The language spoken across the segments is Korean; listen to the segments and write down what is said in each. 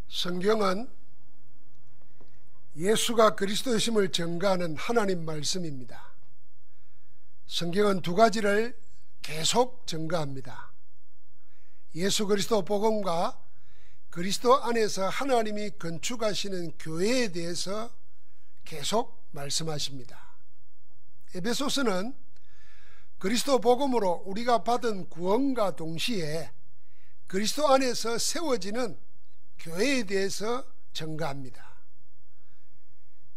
성경은 예수가 그리스도이심을 증거하는 하나님 말씀입니다. 성경은 두 가지를 계속 증거합니다. 예수 그리스도 복음과 그리스도 안에서 하나님이 건축하시는 교회에 대해서 계속 말씀하십니다. 에베소서는 그리스도 복음으로 우리가 받은 구원과 동시에 그리스도 안에서 세워지는 교회에 대해서 증거합니다.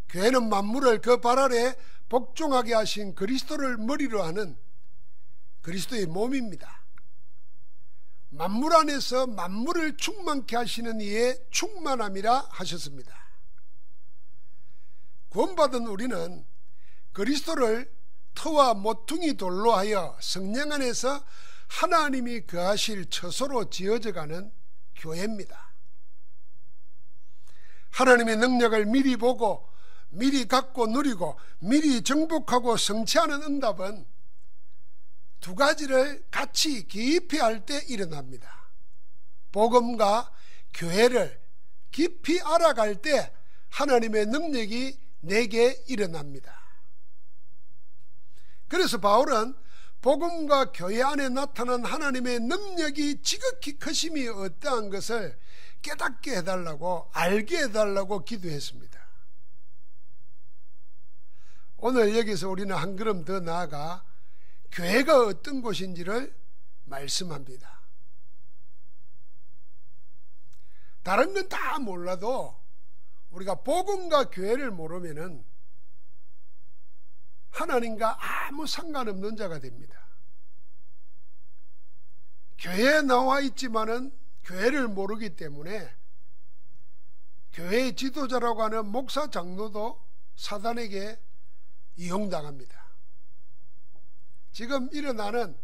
교회는 만물을 그 발 아래 복종하게 하신 그리스도를 머리로 하는 그리스도의 몸입니다. 만물 안에서 만물을 충만케 하시는 이의 충만함이라 하셨습니다. 구원받은 우리는 그리스도를 터와 모퉁이 돌로 하여 성령 안에서 하나님이 거하실 처소로 지어져가는 교회입니다. 하나님의 능력을 미리 보고 미리 갖고 누리고 미리 정복하고 성취하는 응답은 두 가지를 같이 깊이 할 때 일어납니다. 복음과 교회를 깊이 알아갈 때 하나님의 능력이 내게 일어납니다. 그래서 바울은 복음과 교회 안에 나타난 하나님의 능력이 지극히 크심이 어떠한 것을 깨닫게 해달라고, 알게 해달라고 기도했습니다. 오늘 여기서 우리는 한 걸음 더 나아가 교회가 어떤 곳인지를 말씀합니다. 다른 건 다 몰라도 우리가 복음과 교회를 모르면은 하나님과 아무 상관없는 자가 됩니다. 교회에 나와 있지만은 교회를 모르기 때문에 교회의 지도자라고 하는 목사 장로도 사단에게 이용당합니다. 지금 일어나는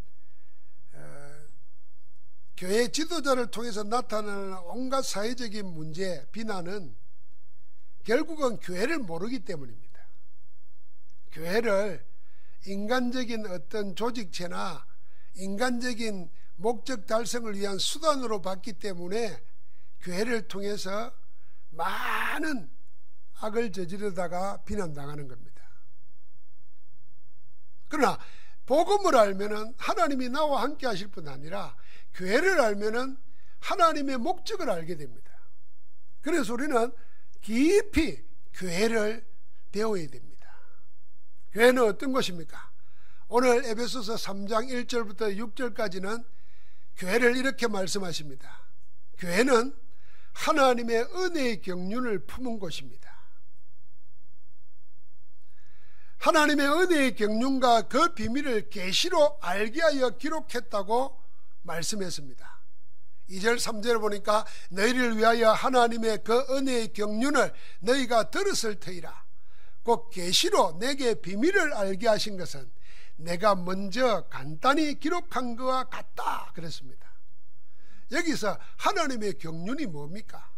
교회 지도자를 통해서 나타나는 온갖 사회적인 문제, 비난은 결국은 교회를 모르기 때문입니다. 교회를 인간적인 어떤 조직체나 인간적인 목적 달성을 위한 수단으로 봤기 때문에 교회를 통해서 많은 악을 저지르다가 비난당하는 겁니다. 그러나 복음을 알면은 하나님이 나와 함께 하실 뿐 아니라 교회를 알면은 하나님의 목적을 알게 됩니다. 그래서 우리는 깊이 교회를 배워야 됩니다. 교회는 어떤 것입니까? 오늘 에베소서 3장 1절부터 6절까지는 교회를 이렇게 말씀하십니다. 교회는 하나님의 은혜의 경륜을 품은 곳입니다. 하나님의 은혜의 경륜과 그 비밀을 계시로 알게 하여 기록했다고 말씀했습니다. 2절 3절을 보니까 너희를 위하여 하나님의 그 은혜의 경륜을 너희가 들었을 터이라. 곧 계시로 내게 비밀을 알게 하신 것은 내가 먼저 간단히 기록한 것과 같다 그랬습니다. 여기서 하나님의 경륜이 뭡니까?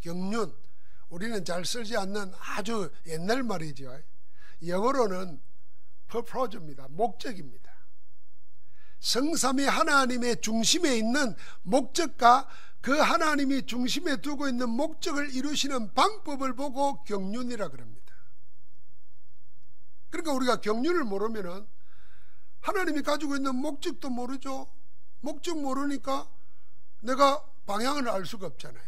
경륜, 우리는 잘 쓰지 않는 아주 옛날 말이죠. 영어로는 purpose입니다. 목적입니다. 성삼위 하나님의 중심에 있는 목적과 그 하나님이 중심에 두고 있는 목적을 이루시는 방법을 보고 경륜이라 그럽니다. 그러니까 우리가 경륜을 모르면은 하나님이 가지고 있는 목적도 모르죠. 목적 모르니까 내가 방향을 알 수가 없잖아요.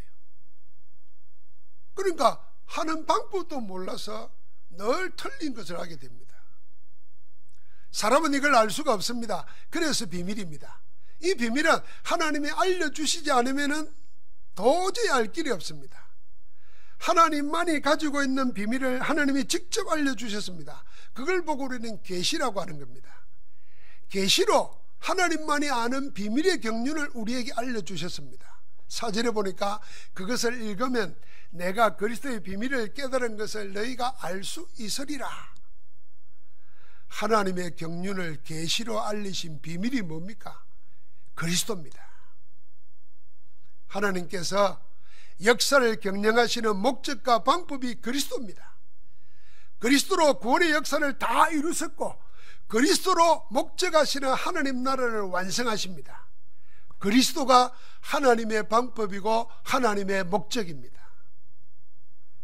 그러니까 하는 방법도 몰라서 늘 틀린 것을 하게 됩니다. 사람은 이걸 알 수가 없습니다. 그래서 비밀입니다. 이 비밀은 하나님이 알려주시지 않으면 도저히 알 길이 없습니다. 하나님만이 가지고 있는 비밀을 하나님이 직접 알려주셨습니다. 그걸 보고 우리는 계시라고 하는 겁니다. 계시로 하나님만이 아는 비밀의 경륜을 우리에게 알려주셨습니다. 4절에 보니까 그것을 읽으면 내가 그리스도의 비밀을 깨달은 것을 너희가 알 수 있으리라. 하나님의 경륜을 계시로 알리신 비밀이 뭡니까? 그리스도입니다. 하나님께서 역사를 경영하시는 목적과 방법이 그리스도입니다. 그리스도로 구원의 역사를 다 이루셨고 그리스도로 목적하시는 하나님 나라를 완성하십니다. 그리스도가 하나님의 방법이고 하나님의 목적입니다.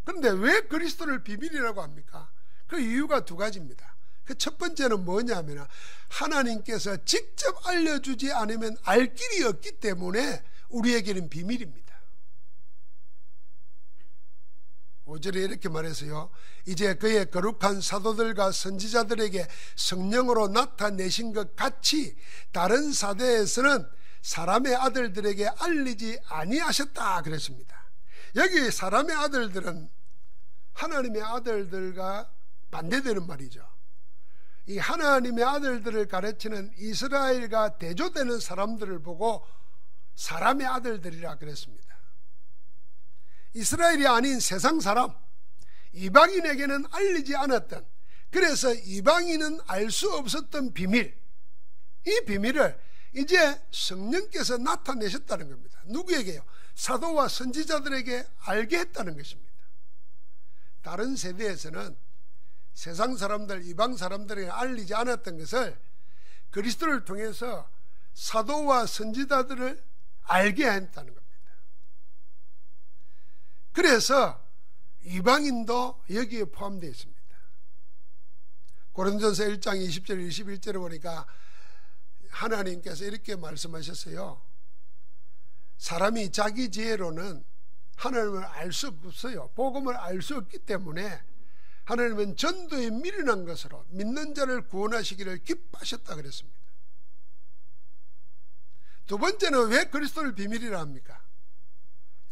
그런데 왜 그리스도를 비밀이라고 합니까? 그 이유가 두 가지입니다. 그 첫 번째는 뭐냐면 하나님께서 직접 알려주지 않으면 알 길이 없기 때문에 우리에게는 비밀입니다. 5절에 이렇게 말해서요, 이제 그의 거룩한 사도들과 선지자들에게 성령으로 나타내신 것 같이 다른 사대에서는 사람의 아들들에게 알리지 아니하셨다 그랬습니다. 여기 사람의 아들들은 하나님의 아들들과 반대되는 말이죠. 이 하나님의 아들들을 가르치는 이스라엘과 대조되는 사람들을 보고 사람의 아들들이라 그랬습니다. 이스라엘이 아닌 세상 사람, 이방인에게는 알리지 않았던, 그래서 이방인은 알 수 없었던 비밀, 이 비밀을 이제 성령께서 나타내셨다는 겁니다. 누구에게요? 사도와 선지자들에게 알게 했다는 것입니다. 다른 세대에서는 세상 사람들, 이방 사람들에게 알리지 않았던 것을 그리스도를 통해서 사도와 선지자들을 알게 했다는 겁니다. 그래서 이방인도 여기에 포함되어 있습니다. 고린도전서 1장 20절 21절에 보니까 하나님께서 이렇게 말씀하셨어요. 사람이 자기 지혜로는 하나님을 알 수 없어요. 복음을 알 수 없기 때문에 하나님은 전도에 미련한 것으로 믿는 자를 구원하시기를 기뻐하셨다 그랬습니다. 두 번째는 왜 그리스도를 비밀이라 합니까?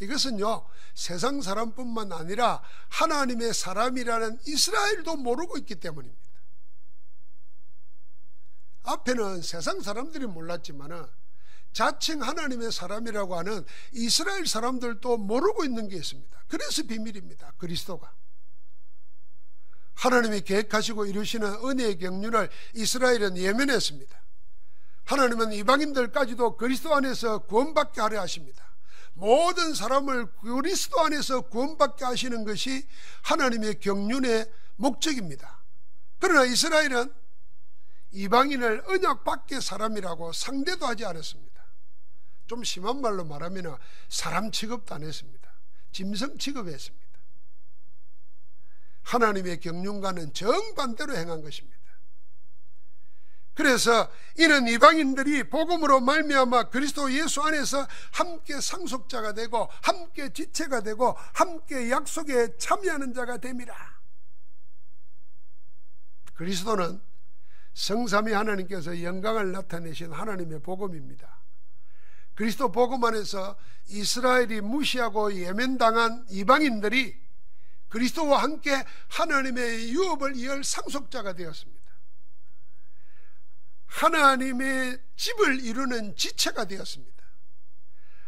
이것은요, 세상 사람뿐만 아니라 하나님의 사람이라는 이스라엘도 모르고 있기 때문입니다. 앞에는 세상 사람들이 몰랐지만 자칭 하나님의 사람이라고 하는 이스라엘 사람들도 모르고 있는 게 있습니다. 그래서 비밀입니다. 그리스도가 하나님이 계획하시고 이루시는 은혜의 경륜을 이스라엘은 예면했습니다. 하나님은 이방인들까지도 그리스도 안에서 구원받게 하려 하십니다. 모든 사람을 그리스도 안에서 구원받게 하시는 것이 하나님의 경륜의 목적입니다. 그러나 이스라엘은 이방인을 언약 밖의 사람이라고 상대도 하지 않았습니다. 좀 심한 말로 말하면 사람 취급도 안 했습니다. 짐승 취급했습니다. 하나님의 경륜과는 정반대로 행한 것입니다. 그래서 이는 이방인들이 복음으로 말미암아 그리스도 예수 안에서 함께 상속자가 되고 함께 지체가 되고 함께 약속에 참여하는 자가 됨이라. 그리스도는 성삼위 하나님께서 영광을 나타내신 하나님의 복음입니다. 그리스도 복음 안에서 이스라엘이 무시하고 예면당한 이방인들이 그리스도와 함께 하나님의 유업을 이을 상속자가 되었습니다. 하나님의 집을 이루는 지체가 되었습니다.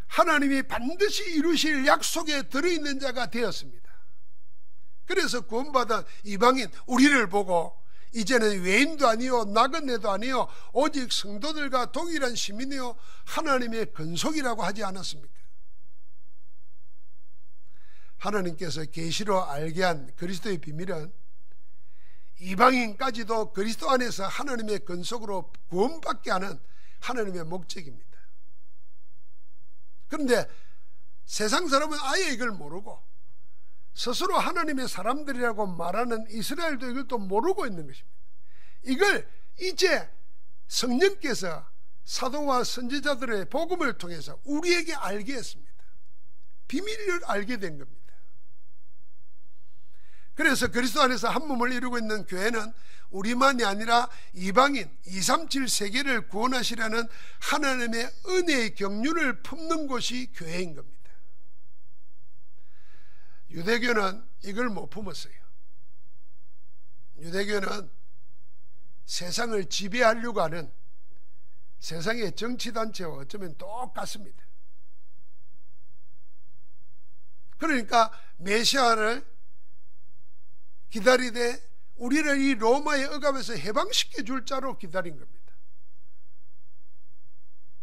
하나님이 반드시 이루실 약속에 들어있는 자가 되었습니다. 그래서 구원받은 이방인 우리를 보고 이제는 외인도 아니요 나그네도 아니요 오직 성도들과 동일한 시민이요 하나님의 근속이라고 하지 않았습니까? 하나님께서 계시로 알게 한 그리스도의 비밀은 이방인까지도 그리스도 안에서 하나님의 근속으로 구원받게 하는 하나님의 목적입니다. 그런데 세상 사람은 아예 이걸 모르고 스스로 하나님의 사람들이라고 말하는 이스라엘도 이걸 또 모르고 있는 것입니다. 이걸 이제 성령께서 사도와 선지자들의 복음을 통해서 우리에게 알게 했습니다. 비밀을 알게 된 겁니다. 그래서 그리스도 안에서 한 몸을 이루고 있는 교회는 우리만이 아니라 이방인 237 세계를 구원하시라는 하나님의 은혜의 경륜을 품는 곳이 교회인 겁니다. 유대교는 이걸 못 품었어요. 유대교는 세상을 지배하려고 하는 세상의 정치단체와 어쩌면 똑같습니다. 그러니까 메시아를 기다리되 우리를 이 로마의 억압에서 해방시켜 줄 자로 기다린 겁니다.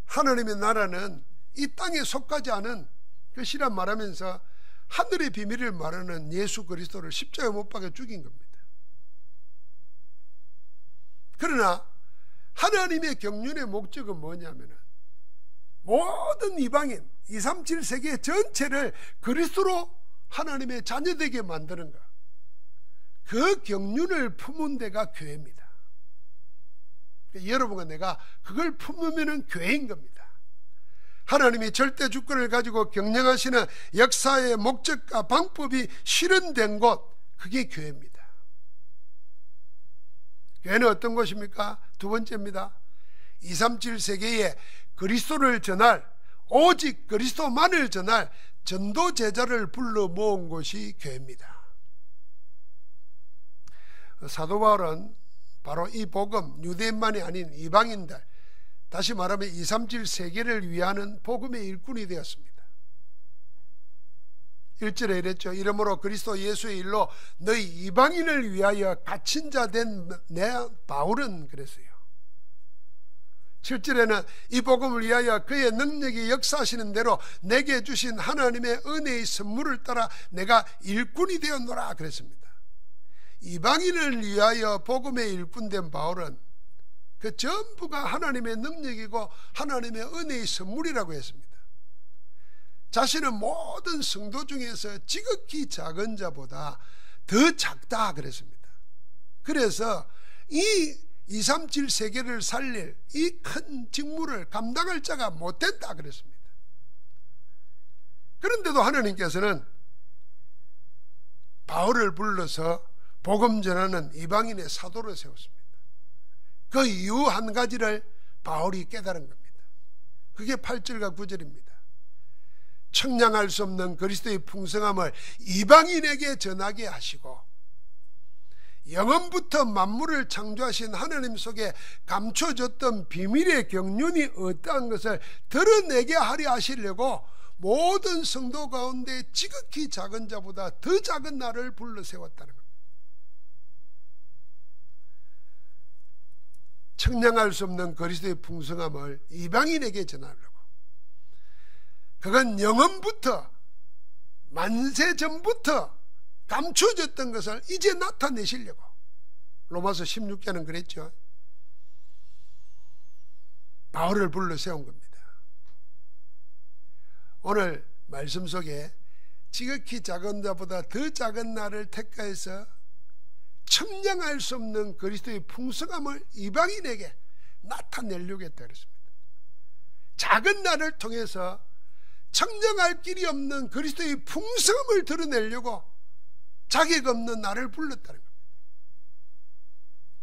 하나님의 나라는 이 땅에 속하지 않은 것이라 말하면서 하늘의 비밀을 말하는 예수 그리스도를 십자가에 못 박아 죽인 겁니다. 그러나 하나님의 경륜의 목적은 뭐냐면 모든 이방인 237 세계 전체를 그리스도로 하나님의 자녀되게 만드는 것, 그 경륜을 품은 데가 교회입니다. 여러분과 내가 그걸 품으면 교회인 겁니다. 하나님이 절대 주권을 가지고 경영하시는 역사의 목적과 방법이 실현된 곳, 그게 교회입니다. 교회는 어떤 곳입니까? 두 번째입니다. 237 세계에 그리스도를 전할, 오직 그리스도만을 전할 전도 제자를 불러 모은 곳이 교회입니다. 사도 바울은 바로 이 복음, 유대인만이 아닌 이방인들, 다시 말하면 237 세계를 위하는 복음의 일꾼이 되었습니다. 1절에 이랬죠. 이러므로 그리스도 예수의 일로 너희 이방인을 위하여 갇힌 자 된 내 바울은 그랬어요. 7절에는 이 복음을 위하여 그의 능력이 역사하시는 대로 내게 주신 하나님의 은혜의 선물을 따라 내가 일꾼이 되었노라 그랬습니다. 이방인을 위하여 복음의 일꾼된 바울은 그 전부가 하나님의 능력이고 하나님의 은혜의 선물이라고 했습니다. 자신은 모든 성도 중에서 지극히 작은 자보다 더 작다 그랬습니다. 그래서 이 237 세계를 살릴 이 큰 직무를 감당할 자가 못 된다 그랬습니다. 그런데도 하나님께서는 바울을 불러서 복음 전하는 이방인의 사도를 세웠습니다. 그 이유 한 가지를 바울이 깨달은 겁니다. 그게 8절과 9절입니다. 청량할 수 없는 그리스도의 풍성함을 이방인에게 전하게 하시고 영원부터 만물을 창조하신 하나님 속에 감춰졌던 비밀의 경륜이 어떠한 것을 드러내게 하려 하시려고 모든 성도 가운데 지극히 작은 자보다 더 작은 나를 불러 세웠다는 겁니다. 청량할 수 없는 그리스도의 풍성함을 이방인에게 전하려고, 그건 영원부터 만세 전부터 감춰졌던 것을 이제 나타내시려고. 로마서 16장은 그랬죠. 바울을 불러 세운 겁니다. 오늘 말씀 속에 지극히 작은 자보다 더 작은 나를 택하여서 청량할 수 없는 그리스도의 풍성함을 이방인에게 나타내려고 했다 그랬습니다. 작은 나를 통해서 청량할 길이 없는 그리스도의 풍성함을 드러내려고 자격 없는 나를 불렀다는 겁니다.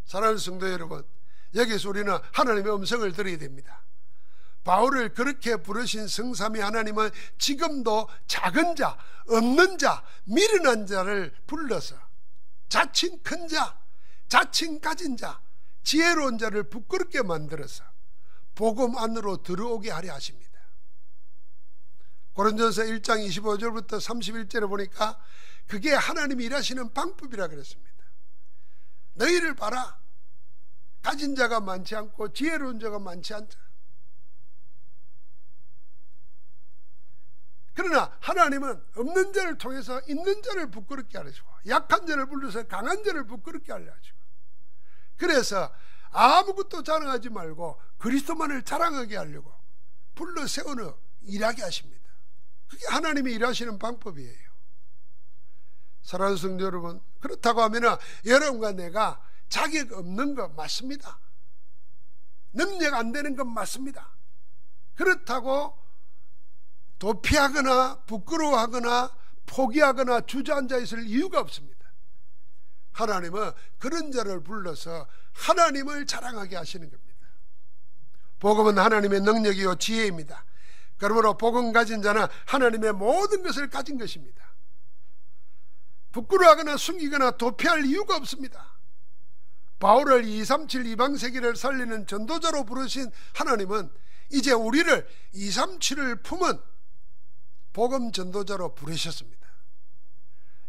사랑하는 성도 여러분, 여기서 우리는 하나님의 음성을 들어야 됩니다. 바울을 그렇게 부르신 성삼위 하나님은 지금도 작은 자, 없는 자, 미련한 자를 불러서 자칭 큰 자, 자칭 가진 자, 지혜로운 자를 부끄럽게 만들어서 복음 안으로 들어오게 하려 하십니다. 고린도전서 1장 25절부터 31절에 보니까 그게 하나님이 일하시는 방법이라 그랬습니다. 너희를 봐라. 가진 자가 많지 않고 지혜로운 자가 많지 않다. 그러나 하나님은 없는 자를 통해서 있는 자를 부끄럽게 하시고 약한 자를 불러서 강한 자를 부끄럽게 하려 하시고, 그래서 아무것도 자랑하지 말고 그리스도만을 자랑하게 하려고 불러 세우는 일하게 하십니다. 그게 하나님이 일하시는 방법이에요. 사랑하는 성도 여러분, 그렇다고 하면 여러분과 내가 자격 없는 것 맞습니다. 능력 안 되는 것 맞습니다. 그렇다고 도피하거나 부끄러워하거나 포기하거나 주저앉아 있을 이유가 없습니다. 하나님은 그런 자를 불러서 하나님을 자랑하게 하시는 겁니다. 복음은 하나님의 능력이요 지혜입니다. 그러므로 복음 가진 자는 하나님의 모든 것을 가진 것입니다. 부끄러워하거나 숨기거나 도피할 이유가 없습니다. 바울을 237 이방세계를 살리는 전도자로 부르신 하나님은 이제 우리를 237을 품은 복음 전도자로 부르셨습니다.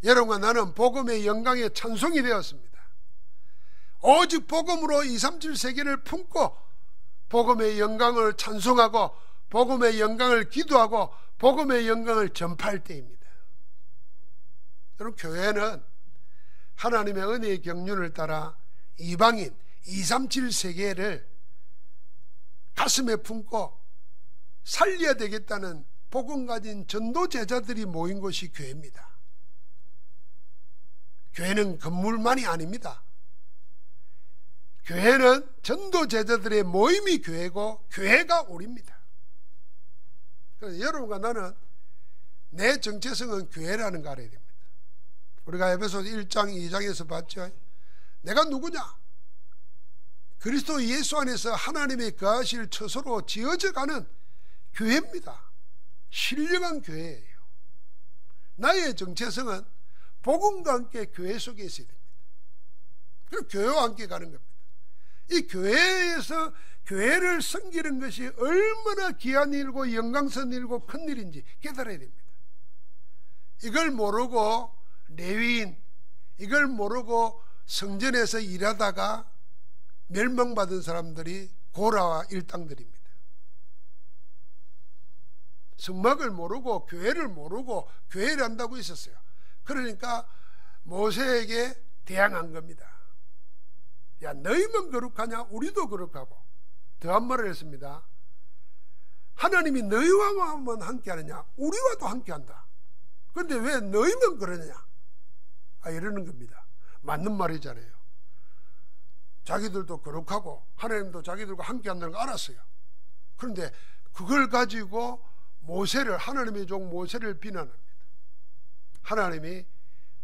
여러분과 나는 복음의 영광의 찬송이 되었습니다. 오직 복음으로 237 세계를 품고 복음의 영광을 찬송하고 복음의 영광을 기도하고 복음의 영광을 전파할 때입니다. 여러분, 교회는 하나님의 은혜의 경륜을 따라 이방인 237 세계를 가슴에 품고 살려야 되겠다는 복음 가진 전도 제자들이 모인 곳이 교회입니다. 교회는 건물만이 아닙니다. 교회는 전도 제자들의 모임이 교회고 교회가 우리입니다. 그래서 여러분과 나는 내 정체성은 교회라는 거 알아야 됩니다. 우리가 에베소서 1장 2장에서 봤죠. 내가 누구냐? 그리스도 예수 안에서 하나님의 거하실 처소로 지어져가는 교회입니다. 신령한 교회예요. 나의 정체성은 복음과 함께 교회 속에 있어야 됩니다. 그리고 교회와 함께 가는 겁니다. 이 교회에서 교회를 섬기는 것이 얼마나 귀한 일이고 영광스러운 일이고 큰 일인지 깨달아야 됩니다. 이걸 모르고 레위인, 이걸 모르고 성전에서 일하다가 멸망받은 사람들이 고라와 일당들입니다. 성막을 모르고 교회를 모르고 교회를 한다고 있었어요. 그러니까 모세에게 대항한 겁니다. 야, 너희만 거룩하냐? 우리도 거룩하고. 더한 말을 했습니다. 하나님이 너희와만 함께 하느냐? 우리와도 함께 한다. 그런데 왜 너희만 그러느냐? 이러는 겁니다. 맞는 말이잖아요. 자기들도 거룩하고 하나님도 자기들과 함께 한다는 거 알았어요. 그런데 그걸 가지고 하나님의 종 모세를 비난합니다. 하나님이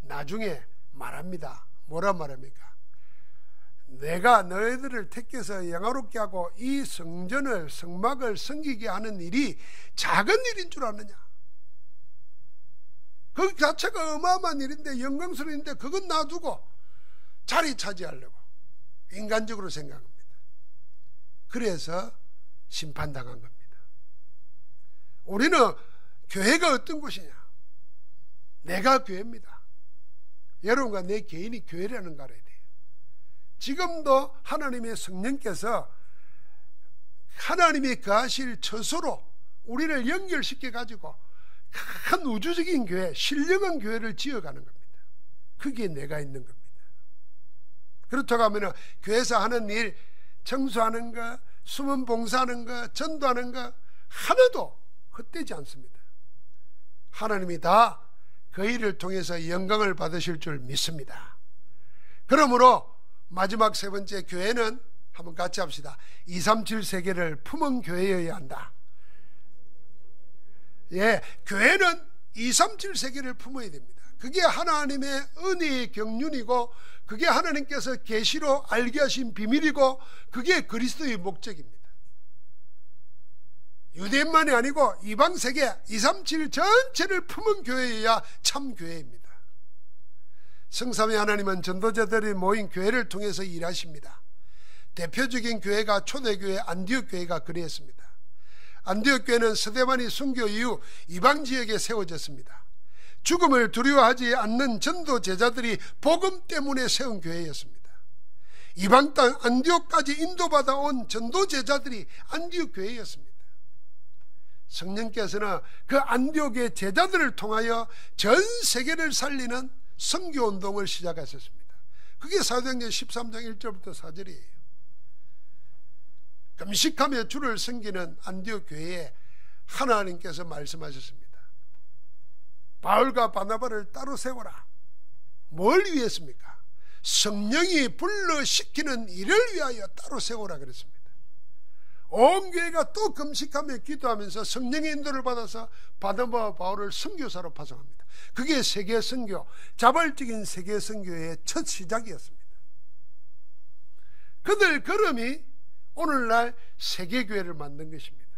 나중에 말합니다. 뭐라 말합니까? 내가 너희들을 택해서 영화롭게 하고 이 성막을 섬기게 하는 일이 작은 일인 줄 아느냐? 그 자체가 어마어마한 일인데, 영광스러운 일인데 그건 놔두고 자리 차지하려고 인간적으로 생각합니다. 그래서 심판당한 겁니다. 우리는 교회가 어떤 곳이냐? 내가 교회입니다. 여러분과 내 개인이 교회라는 걸 알아야 돼요. 지금도 하나님의 성령께서 하나님이 거하실 처소로 우리를 연결시켜 가지고 큰 우주적인 교회, 신령한 교회를 지어가는 겁니다. 그게 내가 있는 겁니다. 그렇다고 하면 교회에서 하는 일, 청소하는 거, 수문 봉사하는 거, 전도하는 거 하나도 헛되지 않습니다. 하나님이 다 그 일을 통해서 영광을 받으실 줄 믿습니다. 그러므로 마지막 세 번째, 교회는 한번 같이 합시다. 237 세계를 품은 교회여야 한다. 예, 교회는 237 세계를 품어야 됩니다. 그게 하나님의 은혜의 경륜이고, 그게 하나님께서 계시로 알게 하신 비밀이고, 그게 그리스도의 목적입니다. 유대인만이 아니고 이방 세계 237 전체를 품은 교회여야 참 교회입니다. 성삼위 하나님은 전도자들이 모인 교회를 통해서 일하십니다. 대표적인 교회가 초대교회 안디옥 교회가 그리했습니다. 안디옥 교회는 스데반이 순교 이후 이방 지역에 세워졌습니다. 죽음을 두려워하지 않는 전도 제자들이 복음 때문에 세운 교회였습니다. 이방 땅 안디옥까지 인도받아 온 전도 제자들이 안디옥 교회였습니다. 성령께서는 그 안디옥의 제자들을 통하여 전 세계를 살리는 선교운동을 시작하셨습니다. 그게 사도행전 13장 1절부터 4절이에요. 금식하며 주를 섬기는 안디옥 교회에 하나님께서 말씀하셨습니다. 바울과 바나바를 따로 세워라. 뭘 위했습니까? 성령이 불러시키는 일을 위하여 따로 세워라 그랬습니다. 온 교회가 또 금식하며 기도하면서 성령의 인도를 받아서 바나바와 바울을 선교사로 파송합니다. 그게 세계 선교, 자발적인 세계 선교의 첫 시작이었습니다. 그들 걸음이 오늘날 세계교회를 만든 것입니다.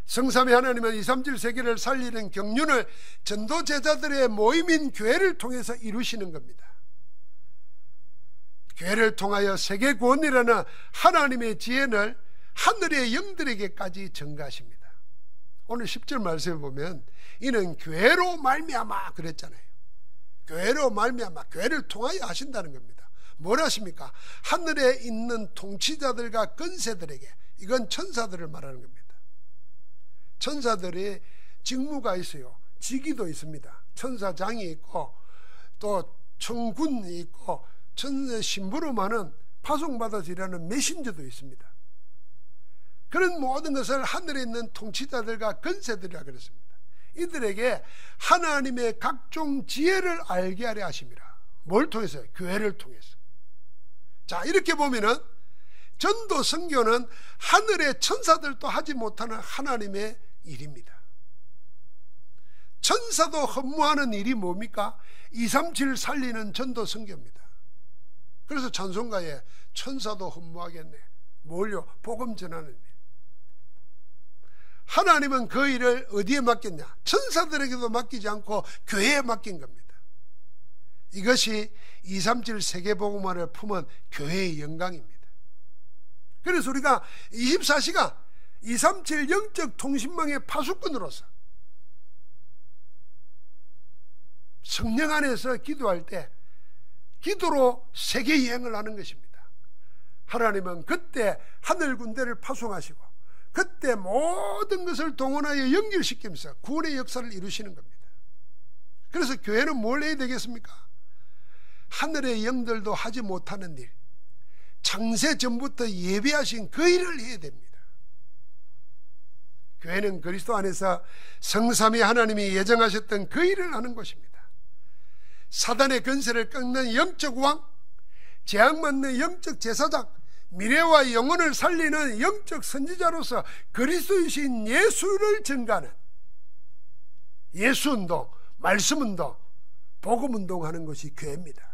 성삼위 하나님은 237 세계를 살리는 경륜을 전도 제자들의 모임인 교회를 통해서 이루시는 겁니다. 교회를 통하여 세계 구원이라는 하나님의 지혜를 하늘의 영들에게까지 전가하십니다. 오늘 10절 말씀에 보면 이는 교회로 말미암아 그랬잖아요. 교회로 말미암아, 교회를 통하여 하신다는 겁니다. 뭘 하십니까? 하늘에 있는 통치자들과 권세들에게, 이건 천사들을 말하는 겁니다. 천사들의 직무가 있어요. 직위도 있습니다. 천사장이 있고 또 천군이 있고 천사 심부름하는 파송받아서 일하는 메신저도 있습니다. 그런 모든 것을 하늘에 있는 통치자들과 권세들이라 그랬습니다. 이들에게 하나님의 각종 지혜를 알게 하려 하심이라. 뭘 통해서? 교회를 통해서. 자, 이렇게 보면은 전도 선교는 하늘의 천사들도 하지 못하는 하나님의 일입니다. 천사도 허무하는 일이 뭡니까? 237 살리는 전도 선교입니다. 그래서 찬송가에 천사도 허무하겠네. 뭘요? 복음 전하는 일. 하나님은 그 일을 어디에 맡겼냐? 천사들에게도 맡기지 않고 교회에 맡긴 겁니다. 이것이 237 세계복음화를 품은 교회의 영광입니다. 그래서 우리가 24시간 237 영적 통신망의 파수꾼으로서 성령 안에서 기도할 때 기도로 세계 여행을 하는 것입니다. 하나님은 그때 하늘 군대를 파송하시고 그때 모든 것을 동원하여 연결시키면서 구원의 역사를 이루시는 겁니다. 그래서 교회는 뭘 해야 되겠습니까? 하늘의 영들도 하지 못하는 일, 창세 전부터 예비하신 그 일을 해야 됩니다. 교회는 그리스도 안에서 성삼위 하나님이 예정하셨던 그 일을 하는 곳입니다. 사단의 권세를 꺾는 영적 왕, 재앙받는 영적 제사장, 미래와 영혼을 살리는 영적 선지자로서 그리스도이신 예수를 증가하는 예수운동, 말씀운동, 복음운동하는 것이 교회입니다.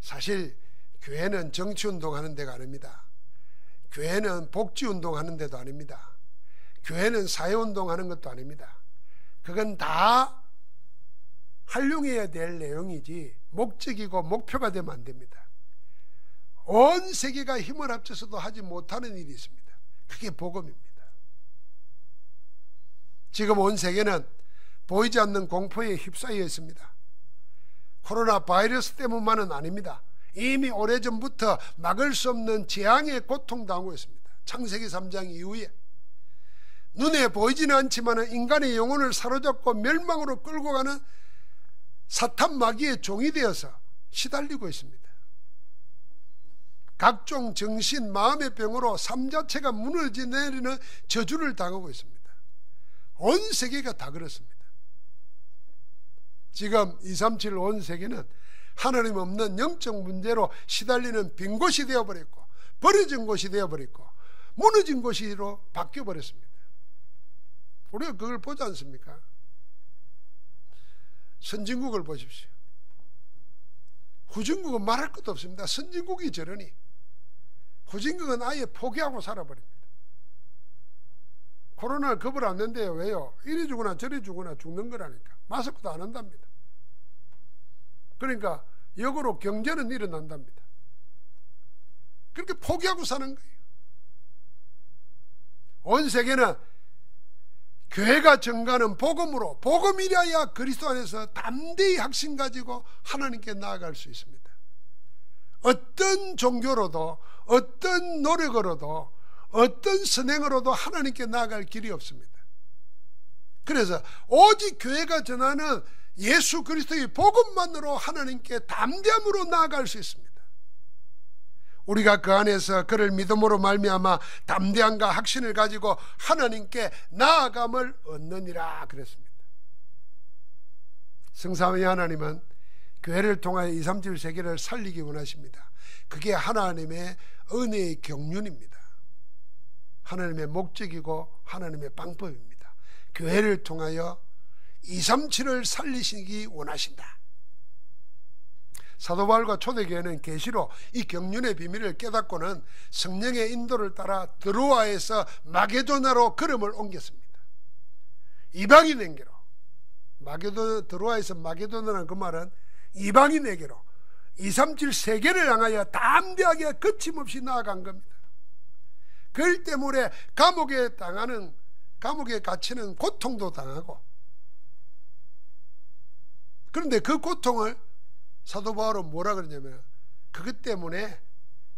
사실 교회는 정치운동하는 데가 아닙니다. 교회는 복지운동하는 데도 아닙니다. 교회는 사회운동하는 것도 아닙니다. 그건 다 활용해야 될 내용이지 목적이고 목표가 되면 안 됩니다. 온 세계가 힘을 합쳐서도 하지 못하는 일이 있습니다. 그게 복음입니다. 지금 온 세계는 보이지 않는 공포에 휩싸여 있습니다. 코로나 바이러스 때문만은 아닙니다. 이미 오래전부터 막을 수 없는 재앙에 고통당하고 있습니다. 창세기 3장 이후에 눈에 보이지는 않지만 인간의 영혼을 사로잡고 멸망으로 끌고 가는 사탄 마귀의 종이 되어서 시달리고 있습니다. 각종 정신, 마음의 병으로 삶 자체가 무너져 내리는 저주를 당하고 있습니다. 온 세계가 다 그렇습니다. 지금 237 온 세계는 하나님 없는 영적 문제로 시달리는 빈 곳이 되어버렸고 버려진 곳이 되어버렸고 무너진 곳으로 바뀌어버렸습니다. 우리가 그걸 보지 않습니까? 선진국을 보십시오. 후진국은 말할 것도 없습니다. 선진국이 저러니 후진국은 아예 포기하고 살아버립니다. 코로나를 겁을 안 낸대요. 왜요? 이리 죽으나 저리 죽으나 죽는 거라니까. 마스크도 안 한답니다. 그러니까 역으로 경제는 일어난답니다. 그렇게 포기하고 사는 거예요. 온 세계는 교회가 증가하는 복음으로, 복음이라야 그리스도 안에서 담대히 확신 가지고 하나님께 나아갈 수 있습니다. 어떤 종교로도 어떤 노력으로도 어떤 선행으로도 하나님께 나아갈 길이 없습니다. 그래서 오직 교회가 전하는 예수 그리스도의 복음만으로 하나님께 담대함으로 나아갈 수 있습니다. 우리가 그 안에서 그를 믿음으로 말미암아 담대함과 확신을 가지고 하나님께 나아감을 얻느니라 그랬습니다. 성삼위 하나님은 교회를 통하여 237 세계를 살리기 원하십니다. 그게 하나님의 은혜의 경륜입니다. 하나님의 목적이고 하나님의 방법입니다. 교회를 통하여 237을 살리시기 원하신다. 사도 바울과 초대교회는 계시로 이 경륜의 비밀을 깨닫고는 성령의 인도를 따라 드로아에서 마게도나로 걸음을 옮겼습니다. 이방인에게로, 드로아에서 마게도나라는 그 말은 이방인에게로 237 세계를 향하여 담대하게 거침없이 나아간 겁니다. 그 때문에 감옥에 갇히는 고통도 당하고, 그런데 그 고통을 사도 바울은 뭐라 그러냐면 그것 때문에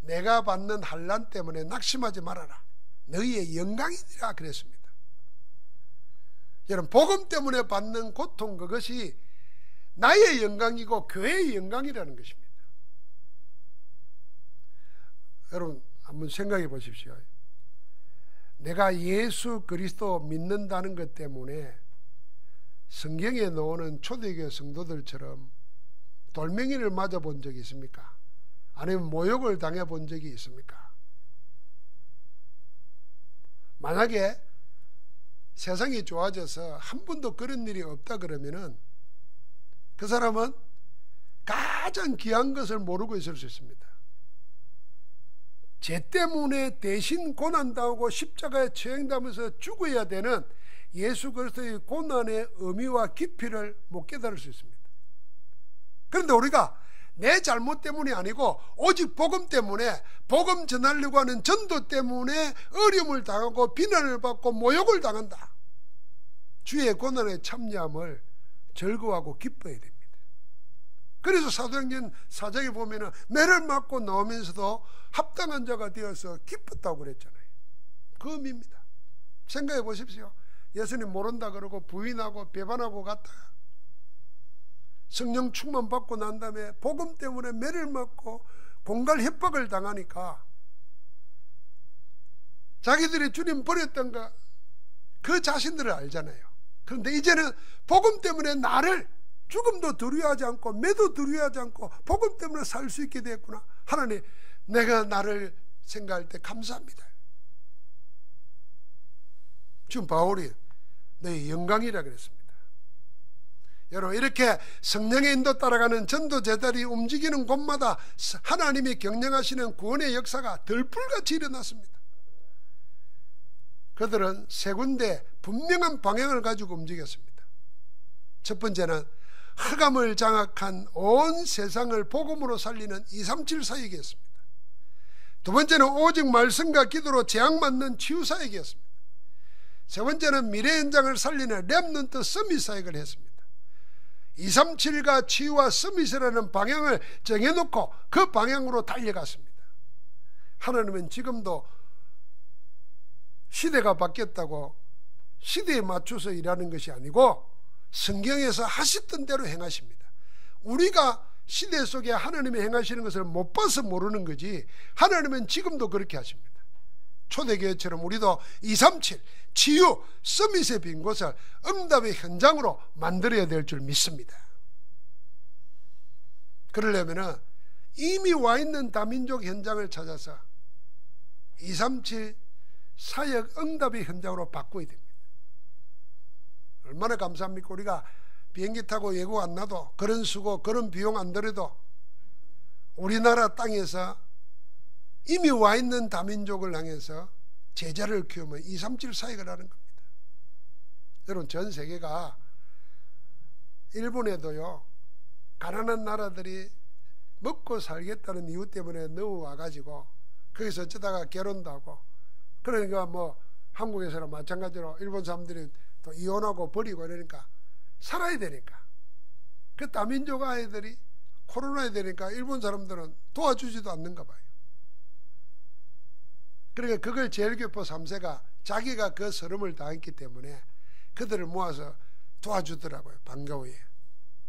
내가 받는 환난 때문에 낙심하지 말아라. 너희의 영광이니라 그랬습니다. 여러분, 복음 때문에 받는 고통, 그것이 나의 영광이고 교회의 영광이라는 것입니다. 여러분 한번 생각해 보십시오. 내가 예수 그리스도 믿는다는 것 때문에 성경에 나오는 초대교회 성도들처럼 돌멩이를 맞아본 적이 있습니까? 아니면 모욕을 당해본 적이 있습니까? 만약에 세상이 좋아져서 한 번도 그런 일이 없다 그러면은 그 사람은 가장 귀한 것을 모르고 있을 수 있습니다. 죄 때문에 대신 고난당하고 십자가에 처형되면서 죽어야 되는 예수 그리스도의 고난의 의미와 깊이를 못 깨달을 수 있습니다. 그런데 우리가 내 잘못 때문이 아니고 오직 복음 때문에, 복음 전하려고 하는 전도 때문에 어려움을 당하고 비난을 받고 모욕을 당한다. 주의 고난에 참여함을 즐거워하고 기뻐해야 됩니다. 그래서 사도행전 4장에 보면은 매를 맞고 나오면서도 합당한 자가 되어서 기뻤다고 그랬잖아요. 그 의미입니다. 생각해 보십시오. 예수님 모른다 그러고 부인하고 배반하고 갔다. 성령 충만 받고 난 다음에 복음 때문에 매를 맞고 공갈 협박을 당하니까 자기들이 주님 버렸던가 그 자신들을 알잖아요. 그런데 이제는 복음 때문에 나를 죽음도 두려워하지 않고 매도 두려워하지 않고 복음 때문에 살 수 있게 되었구나. 하나님, 내가 나를 생각할 때 감사합니다. 지금 바울이 너의 영광이라 그랬습니다. 여러분, 이렇게 성령의 인도 따라가는 전도 제자들이 움직이는 곳마다 하나님이 경영하시는 구원의 역사가 들불같이 일어났습니다. 그들은 세 군데 분명한 방향을 가지고 움직였습니다. 첫 번째는 흑암을 장악한 온 세상을 복음으로 살리는 237 사역이었습니다. 두 번째는 오직 말씀과 기도로 재앙맞는 치유 사역이었습니다. 세 번째는 미래 현장을 살리는 렘넌트 서밋 사역을 했습니다. 237과 치유와 서밋이라는 방향을 정해놓고 그 방향으로 달려갔습니다. 하나님은 지금도 시대가 바뀌었다고 시대에 맞춰서 일하는 것이 아니고 성경에서 하셨던 대로 행하십니다. 우리가 시대 속에 하나님이 행하시는 것을 못 봐서 모르는 거지 하나님은 지금도 그렇게 하십니다. 초대교회처럼 우리도 237 치유 서밋의 빈 곳을 응답의 현장으로 만들어야 될 줄 믿습니다. 그러려면 이미 와 있는 다민족 현장을 찾아서 237 사역 응답의 현장으로 바꿔야 됩니다. 얼마나 감사합니까? 우리가 비행기 타고 외국 안 나도 그런 수고 그런 비용 안 들여도 우리나라 땅에서 이미 와 있는 다민족을 향해서 제자를 키우면 237 사역을 하는 겁니다. 여러분, 전 세계가 일본에도요 가난한 나라들이 먹고 살겠다는 이유 때문에 넘어와가지고 거기서 어쩌다가 결혼도 하고, 그러니까 뭐 한국에서는 마찬가지로 일본 사람들이 또 이혼하고 버리고 이러니까 살아야 되니까 그 다민족 아이들이 코로나에 되니까 일본 사람들은 도와주지도 않는가 봐요. 그러니까 그걸 제일교포 3세가 자기가 그 서름을 당했기 때문에 그들을 모아서 도와주더라고요. 반가워해.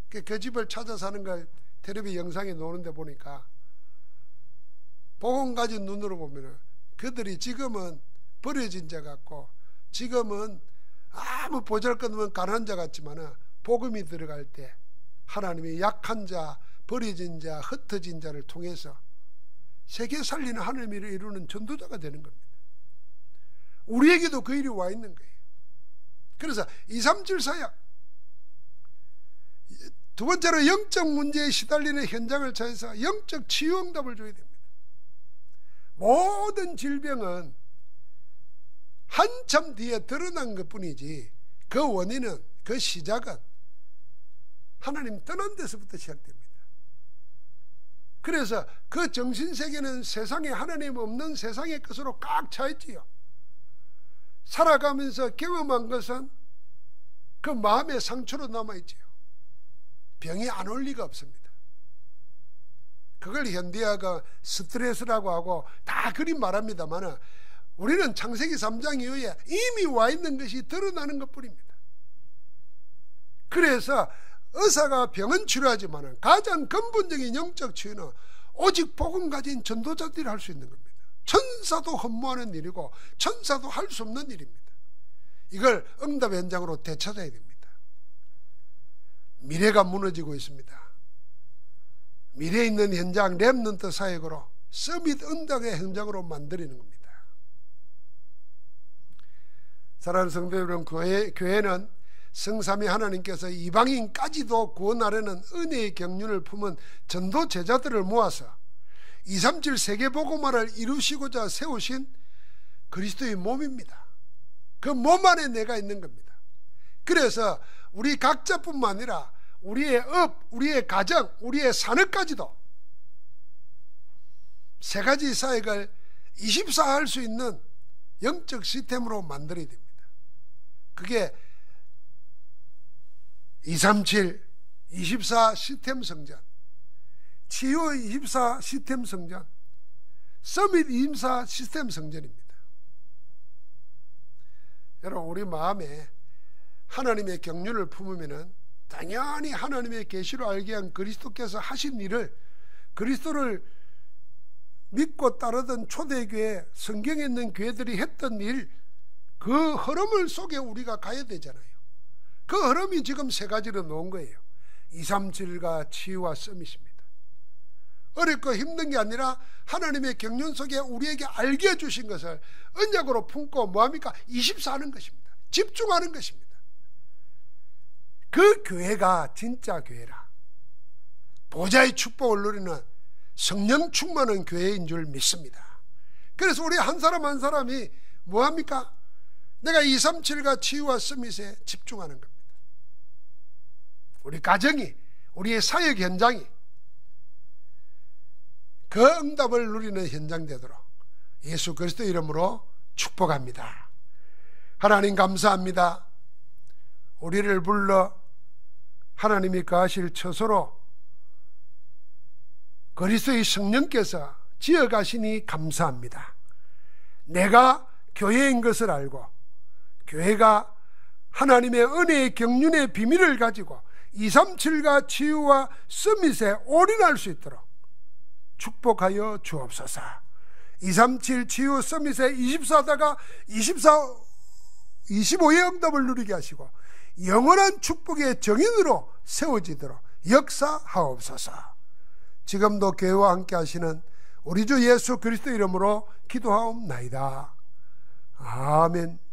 그 집을 찾아 사는 걸 텔레비 영상에 나오는데 보니까 복음 가진 눈으로 보면 그들이 지금은 버려진 자 같고 지금은 아무 보잘것없는 가난한 자 같지만 복음이 들어갈 때 하나님이 약한 자, 버려진 자, 흩어진 자를 통해서 세계 살리는 하나님의 일을 이루는 전도자가 되는 겁니다. 우리에게도 그 일이 와 있는 거예요. 그래서 237 사역, 두 번째로 영적 문제에 시달리는 현장을 찾아서 영적 치유 응답을 줘야 됩니다. 모든 질병은 한참 뒤에 드러난 것뿐이지 그 원인은, 그 시작은 하나님 떠난 데서부터 시작됩니다. 그래서 그 정신세계는 세상에 하나님 없는 세상의 것으로 꽉 차 있지요. 살아가면서 경험한 것은 그 마음의 상처로 남아있지요. 병이 안 올 리가 없습니다. 그걸 현대화가 스트레스라고 하고 다 그리 말합니다만 우리는 창세기 3장 이후에 이미 와 있는 것이 드러나는 것뿐입니다. 그래서 의사가 병은 치료하지만 가장 근본적인 영적 치유는 오직 복음 가진 전도자들이 할 수 있는 겁니다. 천사도 허무하는 일이고 천사도 할 수 없는 일입니다. 이걸 응답 현장으로 되찾아야 됩니다. 미래가 무너지고 있습니다. 미래에 있는 현장 렘넌트 사역으로 서밋 응답의 현장으로 만들어내는 겁니다. 사랑하는 성도 여러분, 교회는 성삼위 하나님께서 이방인까지도 구원하려는 은혜의 경륜을 품은 전도 제자들을 모아서 237 세계복음화를 이루시고자 세우신 그리스도의 몸입니다. 그 몸 안에 내가 있는 겁니다. 그래서 우리 각자뿐만 아니라 우리의 업, 우리의 가정, 우리의 산업까지도 세 가지 사역을 24 할 수 있는 영적 시스템으로 만들어야 됩니다. 그게 237 24 시스템 성전, 치유 24 시스템 성전, 서밋 24 시스템 성전입니다. 여러분, 우리 마음에 하나님의 경륜을 품으면은 당연히 하나님의 계시로 알게 한 그리스도께서 하신 일을, 그리스도를 믿고 따르던 초대교회, 성경에 있는 교회들이 했던 일, 그 흐름을 속에 우리가 가야 되잖아요. 그 흐름이 지금 세 가지로 놓은 거예요. 237과 치유와 서밋입니다. 어렵고 힘든 게 아니라 하나님의 경륜 속에 우리에게 알게 해주신 것을 언약으로 품고 뭐합니까? 24 하는 것입니다. 집중하는 것입니다. 그 교회가 진짜 교회라. 보좌의 축복을 누리는 성령 충만한 교회인 줄 믿습니다. 그래서 우리 한 사람 한 사람이 뭐합니까? 내가 237과 치유와 서밋에 집중하는 겁니다. 우리 가정이, 우리의 사역 현장이 그 응답을 누리는 현장 되도록 예수 그리스도 이름으로 축복합니다. 하나님 감사합니다. 우리를 불러 하나님이 거하실 처소로 그리스도의 성령께서 지어가시니 감사합니다. 내가 교회인 것을 알고 교회가 하나님의 은혜의 경륜의 비밀을 가지고 237과 치유와 서밋에 올인할 수 있도록 축복하여 주옵소서. 237 치유 서밋에 24다가 25의 응답을 누리게 하시고 영원한 축복의 정인으로 세워지도록 역사하옵소서. 지금도 교회와 함께 하시는 우리 주 예수 그리스도 이름으로 기도하옵나이다. 아멘.